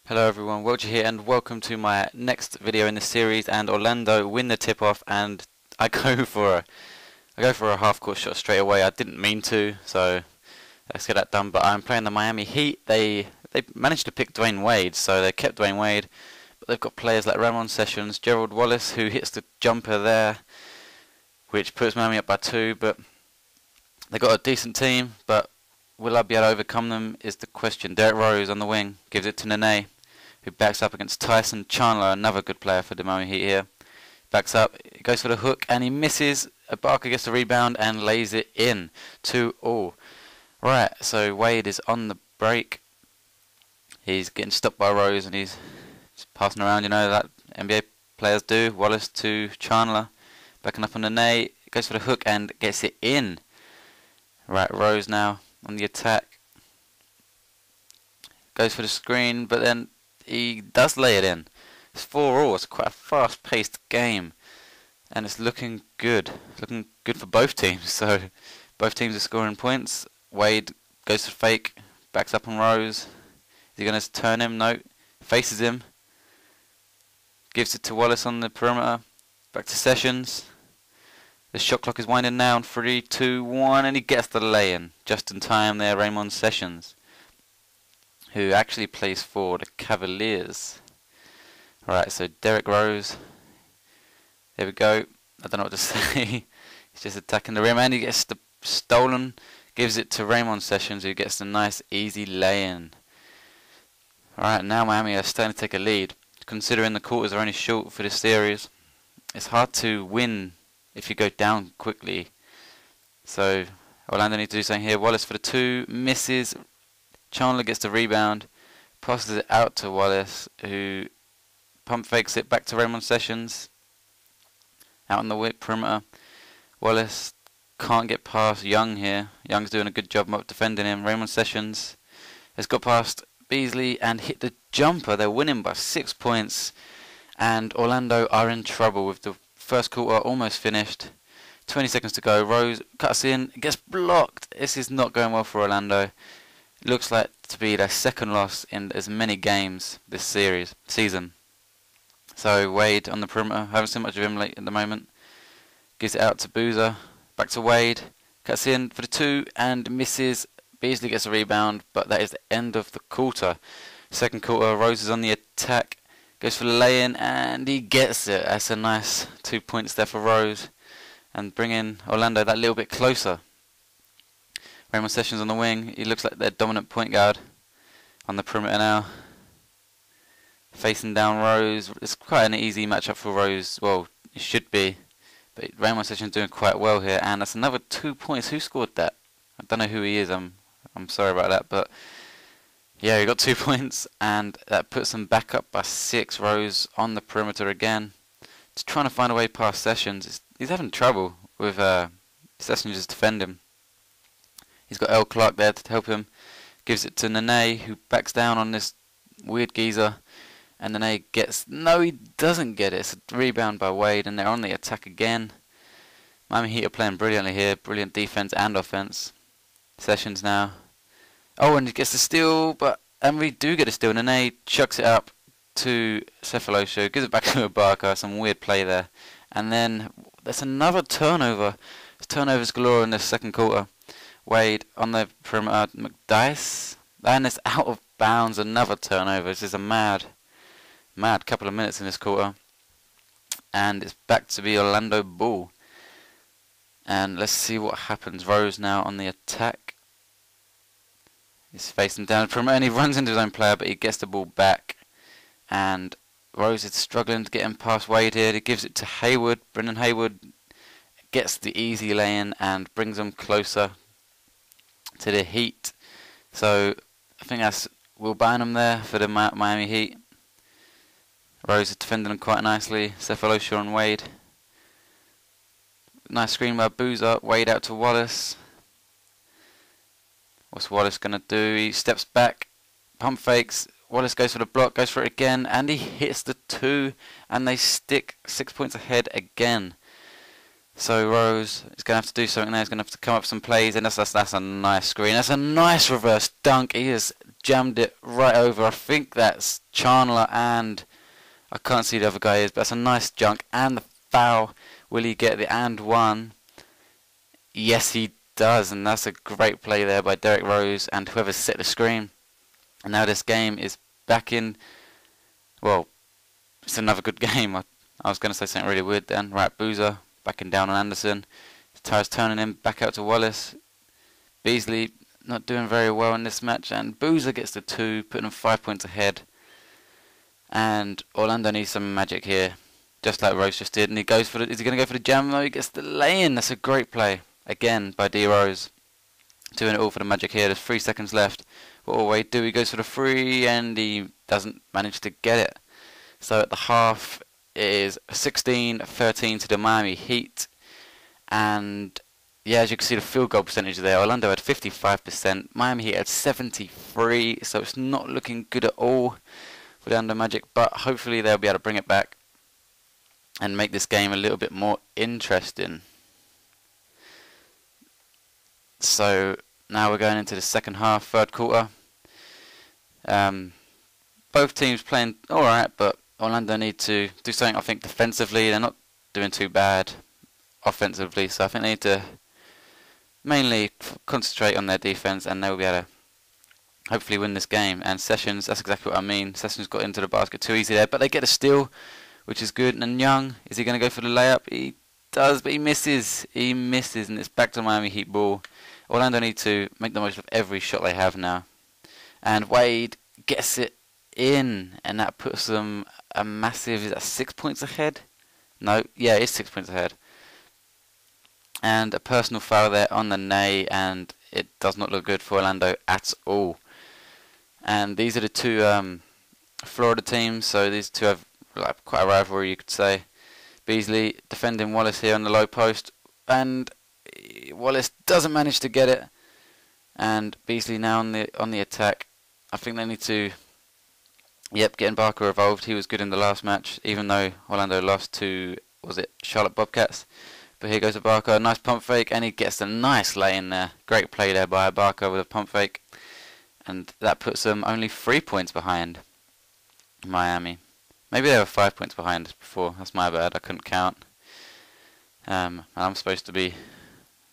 Hello everyone, Wiltshire here and welcome to my next video in the series. And Orlando win the tip-off and I go for a half-court shot straight away. I didn't mean to, so let's get that done. But I'm playing the Miami Heat. They managed to pick Dwayne Wade, so they kept Dwayne Wade. But they've got players like Ramon Sessions, Gerald Wallace, who hits the jumper there, which puts Miami up by 2. But they've got a decent team, but will I be able to overcome them is the question. Derrick Rose on the wing gives it to Nene, who backs up against Tyson Chandler, another good player for the Miami Heat here. Backs up, goes for the hook, and he misses. Barker gets the rebound and lays it in. 2-all. Right, so Wade is on the break. He's getting stopped by Rose, and he's just passing around, you know, that NBA players do. Wallace to Chandler, backing up on Nene, goes for the hook and gets it in. Right, Rose now on the attack. Goes for the screen, but then he does lay it in. It's 4-all. It's quite a fast-paced game, and it's looking good. It's looking good for both teams. So both teams are scoring points. Wade goes for fake, backs up on Rose. Is he going to turn him? No. Faces him. Gives it to Wallace on the perimeter. Back to Sessions. The shot clock is winding down. 3, 2, 1, and he gets the lay-in just in time there. Ramon Sessions, who actually plays for the Cavaliers. Right, so Derrick Rose. There we go. I don't know what to say. He's just attacking the rim, and he gets the stolen. Gives it to Ramon Sessions, who gets the nice, easy lay-in. Alright, now Miami are starting to take a lead. Considering the quarters are only short for this series, it's hard to win if you go down quickly. So Orlando needs to do something here. Wallace for the 2, misses. Chandler gets the rebound, passes it out to Wallace, who pump fakes it back to Ramon Sessions. Out on the whip perimeter. Wallace can't get past Young here. Young's doing a good job of defending him. Ramon Sessions has got past Beasley and hit the jumper. They're winning by 6 points, and Orlando are in trouble with the first quarter almost finished. 20 seconds to go. Rose cuts in, gets blocked. This is not going well for Orlando. Looks like to be their second loss in as many games this season. So Wade on the perimeter, haven't seen much of him late at the moment. Gives it out to Boozer, back to Wade, cuts in for the 2 and misses. Beasley gets a rebound, but that is the end of the quarter. Second quarter, Rose is on the attack, goes for the lay-in and he gets it. That's a nice 2 points there for Rose, and bringing Orlando that little bit closer. Ramon Sessions on the wing. He looks like their dominant point guard on the perimeter now. Facing down Rose. It's quite an easy matchup for Rose. Well, it should be. But Ramon Sessions doing quite well here. And that's another 2 points. Who scored that? I don't know who he is. I'm sorry about that. But yeah, he got 2 points. And that puts them back up by 6. Rose on the perimeter again. Just trying to find a way past Sessions. He's having trouble with Sessions just defend him. He's got L. Clark there to help him. Gives it to Nene, who backs down on this weird geezer. And Nene gets... No, he doesn't get it. It's a rebound by Wade, and they're on the attack again. Miami Heat are playing brilliantly here. Brilliant defense and offense. Sessions now. Oh, and he gets the steal, and we do get a steal. Nene chucks it up to Cephalosho. Gives it back to Barker. Some weird play there. And then there's another turnover. There's turnovers galore in the second quarter. Wade on the perimeter, McDice, and it's out of bounds, another turnover. This is a mad couple of minutes in this quarter, and it's back to be Orlando ball. And let's see what happens. Rose now on the attack. He's facing down the perimeter, and he runs into his own player, but he gets the ball back, and Rose is struggling to get him past Wade here. He gives it to Hayward. Brendan Hayward gets the easy lay-in and brings them closer to the Heat. So I think that's Will Bynum there for the Miami Heat. Rose is defending them quite nicely. Cephalosha on Wade. Nice screen by Boozer. Wade out to Wallace. What's Wallace going to do? He steps back, pump fakes. Wallace goes for the block, goes for it again, and he hits the 2, and they stick 6 points ahead again. So Rose is going to have to do something there. He's going to have to come up with some plays, and that's a nice screen. That's a nice reverse dunk. He has jammed it right over. I think that's Chandler, and I can't see the other guy is, but that's a nice junk. And the foul. Will he get the and one? Yes, he does, and that's a great play there by Derek Rose and whoever set the screen. And now this game is back in. Well, it's another good game. I was going to say something really weird then. Right, Boozer backing down on Anderson. Tyre's turning him back out to Wallace. Beasley not doing very well in this match, and Boozer gets the 2, putting them 5 points ahead. And Orlando needs some magic here, just like Rose just did. And he goes for the. Is he going to go for the jam? No, he gets the lay-in. That's a great play again by D Rose, doing it all for the magic here. There's 3 seconds left. What will Wade do? He goes for the 3, and he doesn't manage to get it. So at the half, it is 16-13 to the Miami Heat, and yeah, as you can see the field goal percentage there, Orlando had 55%, Miami Heat had 73%, so it's not looking good at all for the Orlando Magic, but hopefully they'll be able to bring it back and make this game a little bit more interesting. So now we're going into the second half, third quarter. Both teams playing alright, but Orlando need to do something, I think, defensively. They're not doing too bad offensively, so I think they need to mainly concentrate on their defense, and they'll be able to hopefully win this game. And Sessions, that's exactly what I mean. Sessions got into the basket too easy there, but they get a steal, which is good. And Young, is he going to go for the layup? He does, but he misses. He misses, and it's back to Miami Heat ball. Orlando need to make the most of every shot they have now. And Wade gets it in, and that puts them a massive, is that 6 points ahead? No, yeah, it's 6 points ahead. And a personal foul there on the Nay, and it does not look good for Orlando at all. And these are the two Florida teams, so these two have like quite a rivalry, you could say. Beasley defending Wallace here on the low post, and Wallace doesn't manage to get it. And Beasley now on the attack. I think they need to, getting Barker involved. He was good in the last match, even though Orlando lost to, was it Charlotte Bobcats? But here goes to Barker, a nice pump fake, and he gets a nice lay in there. Great play there by Barker with a pump fake. And that puts them only 3 points behind Miami. Maybe they were 5 points behind before. That's my bad, I couldn't count. And I'm supposed to be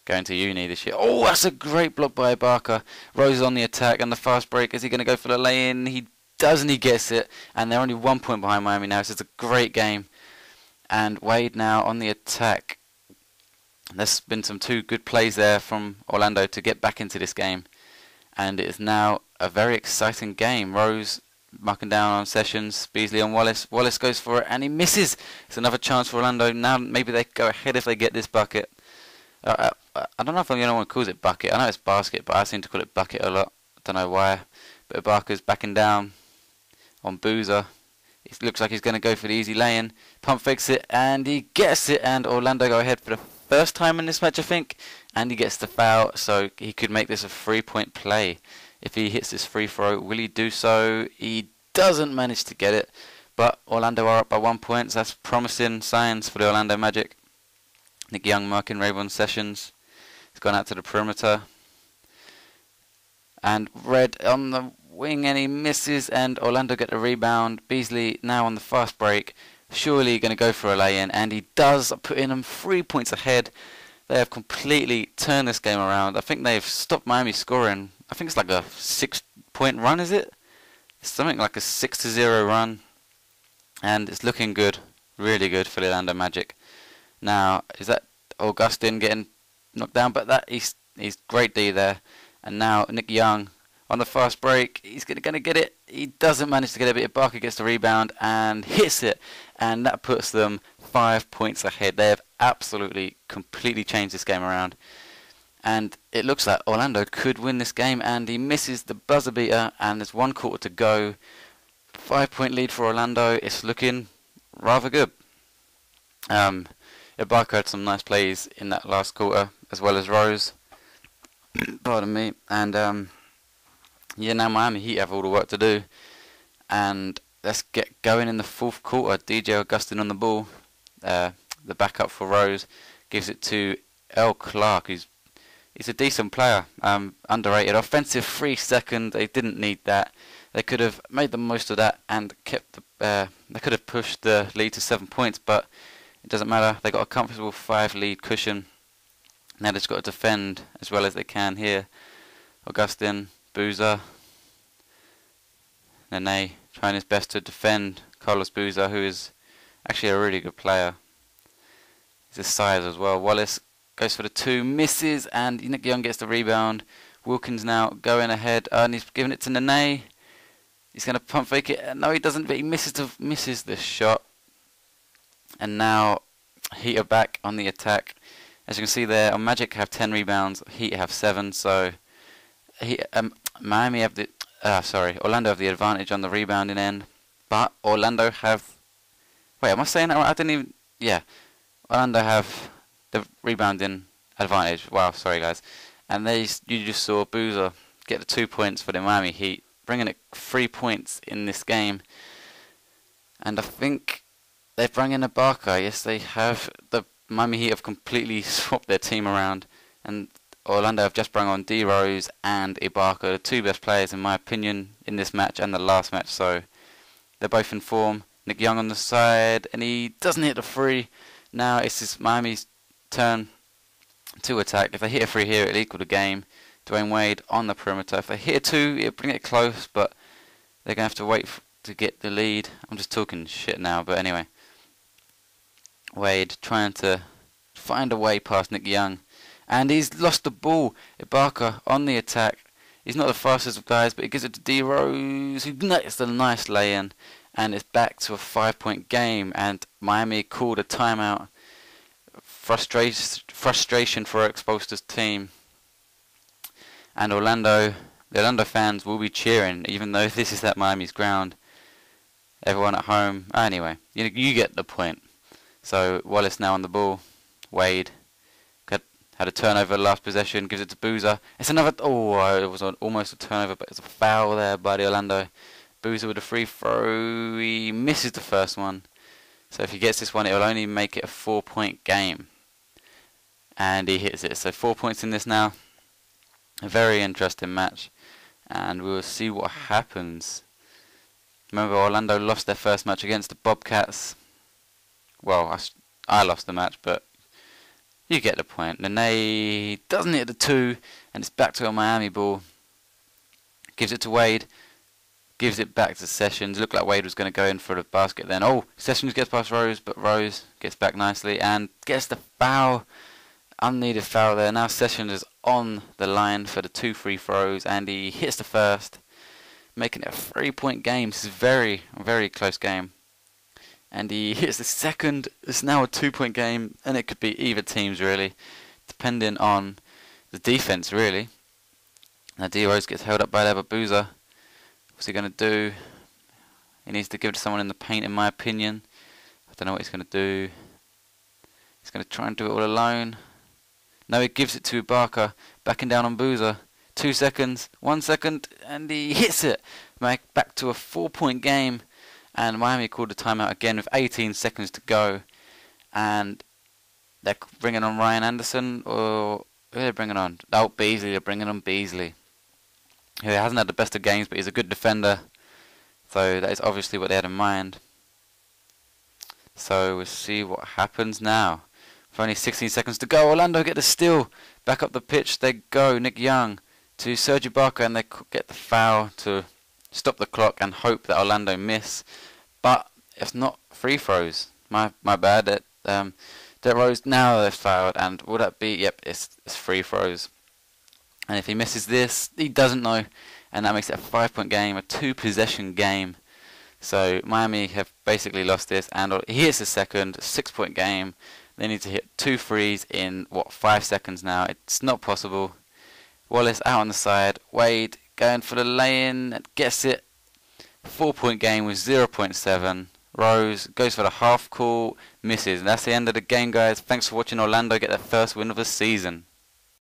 going to uni this year. Oh, that's a great block by Barker. Rose is on the attack, and the fast break. Is he going to go for the lay-in? He doesn't, he gets it. And they're only 1 point behind Miami now, so it's a great game. And Wade now on the attack. There's been some 2 good plays there from Orlando to get back into this game. And it is now a very exciting game. Rose marking down on Sessions, Beasley on Wallace. Wallace goes for it, and he misses. It's another chance for Orlando. Now maybe they go ahead if they get this bucket. I don't know if I'm the only one who calls it bucket. I know it's basket, but I seem to call it bucket a lot. I don't know why. But Barker's backing down on Boozer. It looks like he's going to go for the easy lay-in. Pump fakes it, and he gets it. And Orlando go ahead for the first time in this match, I think. And he gets the foul, so he could make this a 3-point play. If he hits this free throw, will he do so? He doesn't manage to get it. But Orlando are up by 1 point, so that's promising signs for the Orlando Magic. Nick Young marking Rayvon Sessions. He's gone out to the perimeter. And Red on the wing, and he misses, and Orlando get the rebound. Beasley now on the fast break. Surely going to go for a lay-in, and he does, putting them 3 points ahead. They have completely turned this game around. I think they've stopped Miami scoring. I think it's like a 6-point run, is it? It's something like a 6-0 run. And it's looking good, really good for the Orlando Magic. Now, is that Augustin getting knocked down? But that he's great D there. And now Nick Young on the fast break. He's going to get it. He doesn't manage to get it, but Barker gets the rebound and hits it. And that puts them 5 points ahead. They have absolutely, completely changed this game around. And it looks like Orlando could win this game. And he misses the buzzer beater. And there's 1 quarter to go. 5-point lead for Orlando. It's looking rather good. Barker had some nice plays in that last quarter, as well as Rose. Pardon me. And now Miami Heat have all the work to do. And let's get going in the 4th quarter. DJ Augustin on the ball. The backup for Rose gives it to L. Clark, who's he's a decent player. Underrated. Offensive 3-second. They didn't need that. They could have made the most of that and kept the. They could have pushed the lead to 7 points, but it doesn't matter. They got a comfortable 5 lead cushion. Now they've just got to defend as well as they can here. Augustin, Boozer, Nene trying his best to defend Carlos Boozer, who is actually a really good player. He's his size as well. Wallace goes for the 2, misses, and Nick Young gets the rebound. Wilkins now going ahead, and he's giving it to Nene. He's going to pump fake it. No, he doesn't, but he misses the shot. And now Heat are back on the attack. As you can see there, on Magic have 10 rebounds, Heat have 7. So Miami have the Orlando have the advantage on the rebounding end, but Orlando have. Wait, am I saying that right? I didn't even. Yeah, Orlando have the rebounding advantage. Wow, sorry guys. And you just saw Boozer get the 2 points for the Miami Heat, bringing it 3 points in this game. And I think they've brought in Ibaka. Yes, they have. The Miami Heat have completely swapped their team around, and Orlando have just brought on D Rose and Ibaka, the 2 best players in my opinion in this match and the last match. So they're both in form. Nick Young on the side, and he doesn't hit the 3. Now it's Miami's turn to attack. If they hit a 3 here, it'll equal the game. Dwayne Wade on the perimeter. If they hit a 2, it'll bring it close, but they're going to have to wait to get the lead. I'm just talking shit now, but anyway. Wade trying to find a way past Nick Young, and he's lost the ball. Ibaka on the attack. He's not the fastest of guys, but he gives it to D Rose, who gets a nice lay-in, and it's back to a 5-point game. And Miami called a timeout. Frustration for Exposta's team, and the Orlando fans will be cheering, even though this is at Miami's ground. Everyone at home. Anyway, you get the point. So Wallace now on the ball. Wade had a turnover last possession, gives it to Boozer. It's another. It was almost a turnover, but it's a foul there by the Orlando. Boozer with a free throw. He misses the first one. So if he gets this one, it will only make it a 4-point game. And he hits it. So 4 points in this now. A very interesting match, and we will see what happens. Remember, Orlando lost their first match against the Bobcats. Well, I lost the match, but you get the point. Nene doesn't hit the 2, and it's back to a Miami ball. Gives it to Wade. Gives it back to Sessions. Looked like Wade was going to go in for the basket then. Oh, Sessions gets past Rose, but Rose gets back nicely and gets the foul. Unneeded foul there. Now Sessions is on the line for the 2 free throws, and he hits the first, making it a 3-point game. This is a very, very close game. And he hits the second. It's now a 2-point game, and it could be either teams really, depending on the defense really. Now D Rose gets held up by there, but Boozer, what's he going to do? He needs to give it to someone in the paint, in my opinion. I don't know what he's going to do. He's going to try and do it all alone. No, he gives it to Ibaka, backing down on Boozer. 2 seconds, 1 second, and he hits it. Back to a 4-point game. And Miami called a timeout again with 18 seconds to go. And they're bringing on Ryan Anderson, or who are they bringing on? Oh, Beasley. They're bringing on Beasley, who hasn't had the best of games, but he's a good defender. So that is obviously what they had in mind. So we'll see what happens now. With only 16 seconds to go, Orlando get the steal. Back up the pitch they go. Nick Young to Serge Ibaka, and they get the foul to stop the clock and hope that Orlando miss. But it's not free throws. My bad. That Rose now they're fouled, and will that be? Yep, it's free throws. And if he misses this, he doesn't know, and that makes it a 5-point game, a 2-possession game. So Miami have basically lost this, and here's the second 6-point game. They need to hit 2 threes in 5 seconds now. It's not possible. Wallace out on the side. Wade going for the lay-in, gets it. 4-point game with 0.7. Rose goes for the half court, misses. And that's the end of the game, guys. Thanks for watching Orlando get their first win of the season.